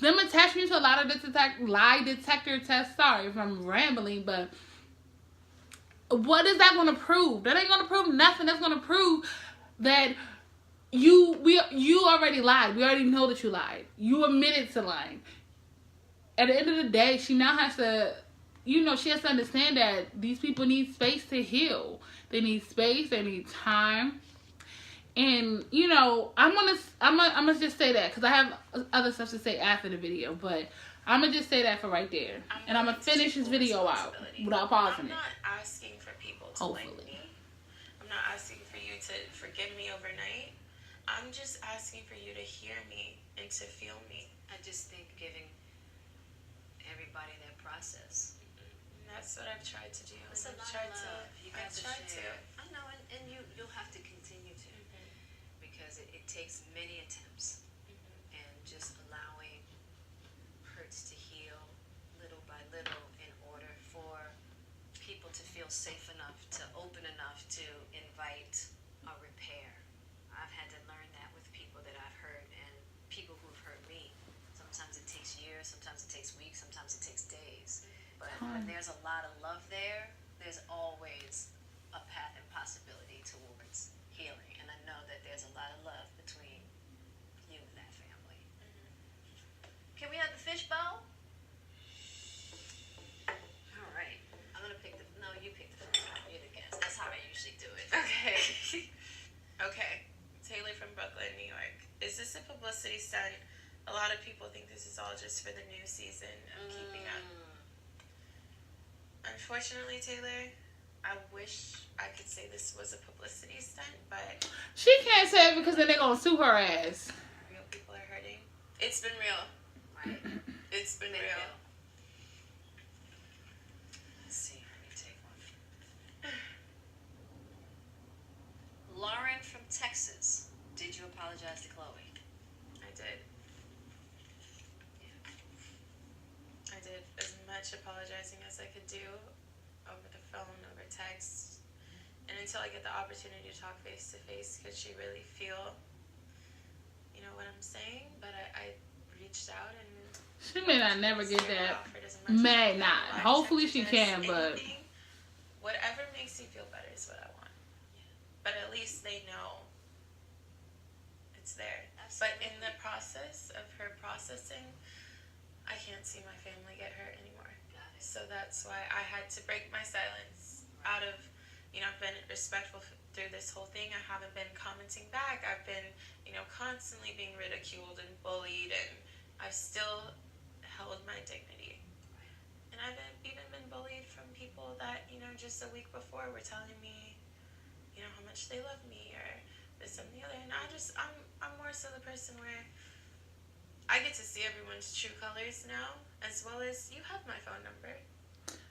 Them attach me to a lie detector test. Sorry if I'm rambling, but what is that going to prove? That ain't going to prove nothing. That's going to prove that you already lied. We already know that you lied. You admitted to lying. At the end of the day, she now has to, she has to understand that these people need space to heal. They need space. They need time. And, I'm gonna just say that because I have other stuff to say after the video, but I'm gonna just say that for right there. And I'm gonna finish this video out without pausing it. I'm not asking for people to like me. I'm not asking for you to forgive me overnight. I'm just asking for you to hear me and to feel me. I just think giving everybody their process. And that's what I've tried to do. It's a lot of love. You got to share. I know, and you'll have to continue to. Because it takes many attempts and just allowing hurts to heal little by little in order for people to feel safe enough, to open enough to invite a repair. I've had to learn that with people that I've hurt and people who've hurt me. Sometimes it takes years, sometimes it takes weeks, sometimes it takes days. But when there's a lot of love there, there's always a path and possibility towards healing. And I know that there's a lot of love between you and that family. Can we have the fishbowl? All right. I'm going to pick you pick the fishbowl. You're the guest. That's how I usually do it. Okay. Okay. Taylor from Brooklyn, New York. Is this a publicity stunt? A lot of people think this is all just for the new season of Keeping Up. Unfortunately, Taylor, I wish I could say this was a publicity stunt, but she can't say it because then they're gonna sue her ass. Real people are hurting. It's been real. Right. It's been real. Let's see. Let me take one. Lauren from Texas. Did you apologize to Chloe? I did. I did as much apologizing as I could do over the phone, over text, and until I get the opportunity to talk face to face, could she really feel, what I'm saying? But I reached out and she may not never get that. May not. Hopefully she can, but whatever makes you feel better is what I want. But at least they know it's there. Absolutely. But in the process of her processing, I can't see my family get hurt anymore. So that's why I had to break my silence out of, I've been respectful through this whole thing. I haven't been commenting back. I've been, constantly being ridiculed and bullied, and I've still held my dignity. And I've even been bullied from people that, just a week before were telling me, how much they love me or this and the other. And I'm more so the person where I get to see everyone's true colors now, as well as you have my phone number.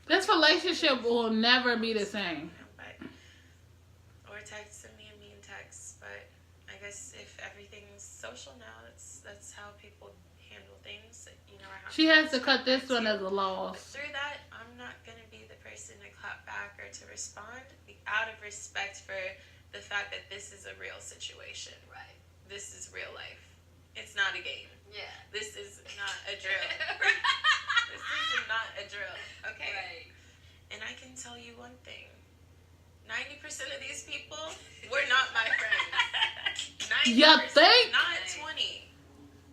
This relationship will never be the same. Or texting me and mean texts, but I guess if everything's social now, that's how people handle things. She has to cut this one as a loss. But through that, I'm not going to be the person to clap back or to respond out of respect for the fact that this is a real situation. Right. This is real life. It's not a game. Yeah. This is not a drill. This is not a drill. Okay? Right. And I can tell you one thing. 90% of these people were not my friends. 90%. You think? Not 20.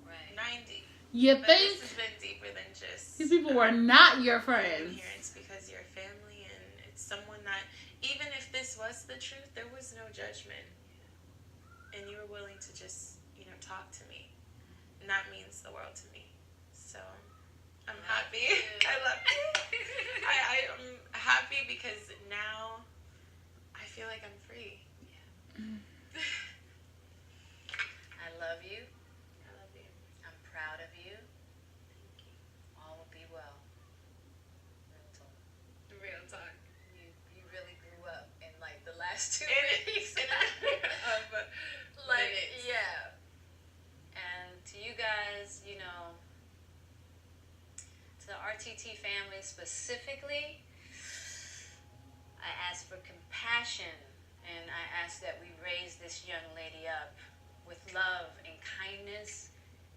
Right. 90. You But think? this has been deeper than just... These people were not your friends. Here it's because you're family and it's someone that... Even if this was the truth, there was no judgment. And you were willing to just, talk to me. And that means the world to me. So, I'm happy. I love you. I'm happy because now I feel like I'm free. Yeah. I love you. I love you. I'm proud of you. Thank you. All will be well. Real talk. Real talk. You really grew up in like the last 2 weeks. Yeah. And to you guys, to the RTT family specifically, I ask for compassion, and I ask that we raise this young lady up with love and kindness,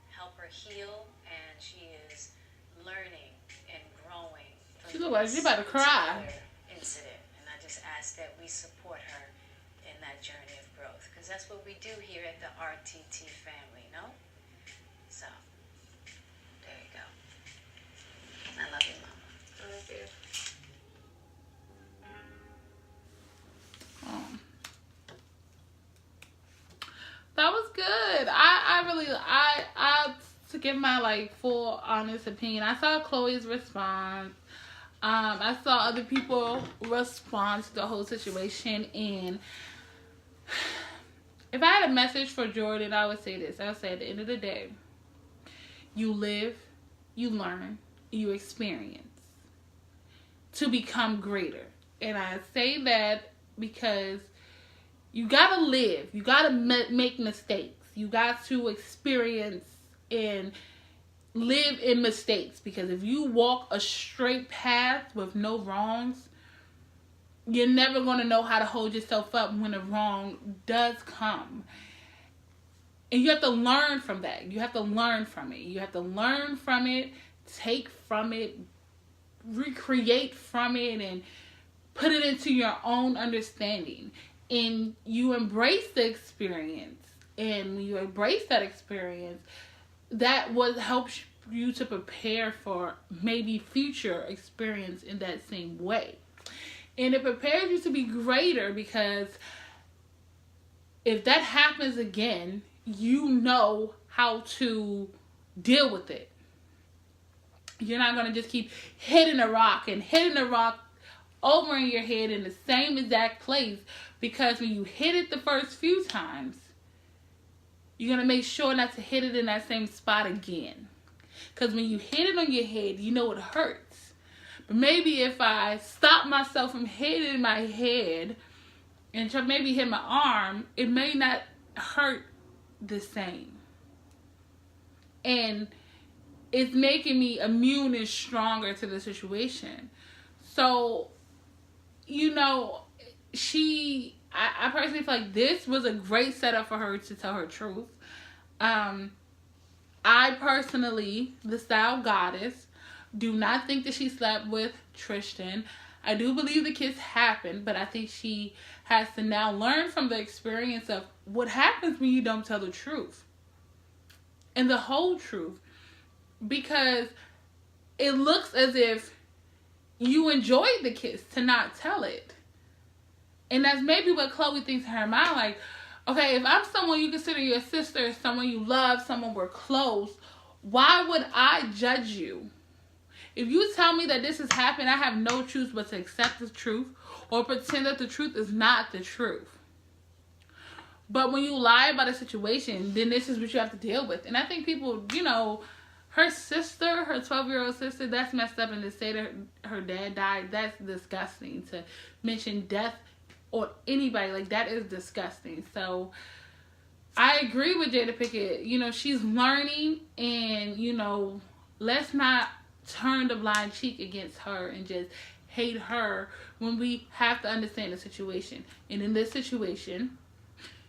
help her heal, and she is learning and growing. She look like she about to cry. Incident, and I just ask that we support her in that journey of growth, because that's what we do here at the RTT family, no? So, there you go. I love you, Mama. I love you. That was good. I to give my like full honest opinion, I saw Chloe's response. I saw other people respond to the whole situation, and if I had a message for Jordyn, I would say this. I would say at the end of the day, you live, you learn, you experience to become greater. And I say that because you gotta live. You gotta make mistakes. You got to experience and live in mistakes. Because if you walk a straight path with no wrongs, you're never going to know how to hold yourself up when a wrong does come. And you have to learn from that. You have to learn from it. You have to learn from it, take from it, recreate from it, and put it into your own understanding. And you embrace the experience. And when you embrace that experience, that what helps you to prepare for maybe future experience in that same way. And it prepares you to be greater, because if that happens again, you know how to deal with it. You're not going to just keep hitting a rock over in your head in the same exact place, because when you hit it the first few times, you're going to make sure not to hit it in that same spot again. Because when you hit it on your head, you know it hurts. But maybe if I stop myself from hitting my head and maybe hit my arm, it may not hurt the same. And it's making me immune and stronger to the situation. So, you know, I personally feel like this was a great setup for her to tell her truth. I personally, the style goddess, do not think that she slept with Trustan. I do believe the kiss happened, but I think she has to now learn from the experience of what happens when you don't tell the truth. And the whole truth. Because it looks as if you enjoyed the kiss to not tell it. And that's maybe what Chloe thinks in her mind. Like, okay, if I'm someone you consider your sister, someone you love, someone we're close, why would I judge you? If you tell me that this has happened, I have no choice but to accept the truth or pretend that the truth is not the truth. But when you lie about a situation, then this is what you have to deal with. And I think people, you know, her sister, her 12-year-old sister, that's messed up. And to say that her dad died, that's disgusting. To mention death or anybody, like, that is disgusting. So I agree with Jada Pinkett. You know, she's learning, and, you know, let's not turn the blind cheek against her and just hate her when we have to understand the situation. And in this situation,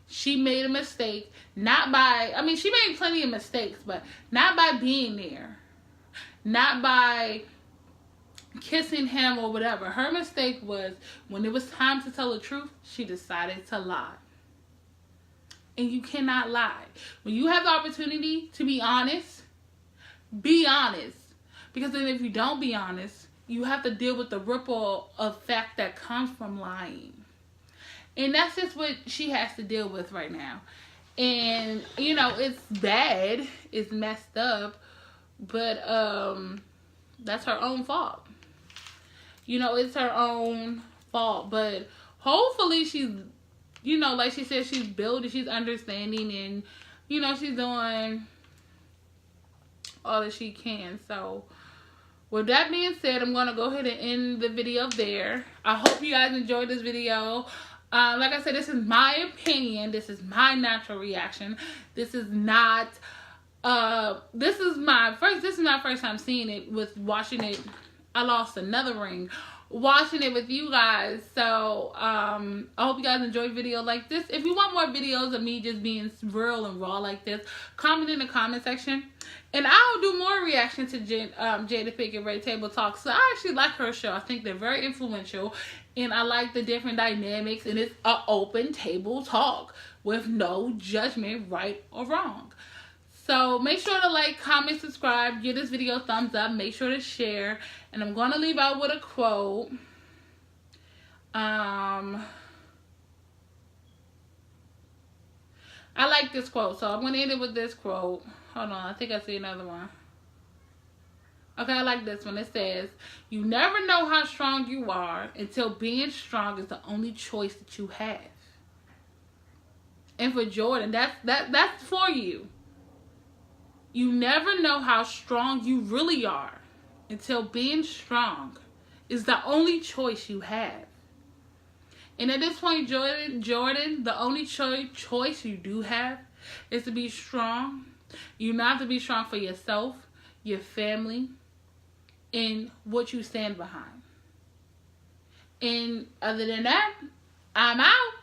she made a mistake, not by, I mean, she made plenty of mistakes, but not by being there. Not by kissing him or whatever. Her mistake was when it was time to tell the truth, she decided to lie. And you cannot lie. When you have the opportunity to be honest, be honest. Because then if you don't be honest, you have to deal with the ripple effect that comes from lying. And that's just what she has to deal with right now. And, you know, it's bad. It's messed up. But that's her own fault. You know, it's her own fault. But hopefully she's, you know, like she said, she's building, she's understanding, and, you know, she's doing all that she can. So, with that being said, I'm going to go ahead and end the video there. I hope you guys enjoyed this video. Like I said, this is my opinion. This is my natural reaction. This is not, this is my first time seeing it. With watching it, I lost another ring watching it with you guys. So I hope you guys enjoy video like this. If you want more videos of me just being real and raw like this, comment in the comment section, and I'll do more reaction to Jada Pinkett Red Table Talk. So I actually like her show. I think they're very influential, and I like the different dynamics, and it's an open table talk with no judgment, right or wrong. So make sure to like, comment, subscribe, give this video a thumbs up, make sure to share. And I'm going to leave out with a quote. I like this quote, so I'm going to end it with this quote. Hold on, I think I see another one. Okay, I like this one. It says, "You never know how strong you are until being strong is the only choice that you have." And for Jordyn, that's for you. You never know how strong you really are until being strong is the only choice you have. And at this point, Jordyn, the only choice you do have is to be strong. You not have to be strong for yourself, your family, and what you stand behind. And other than that, I'm out.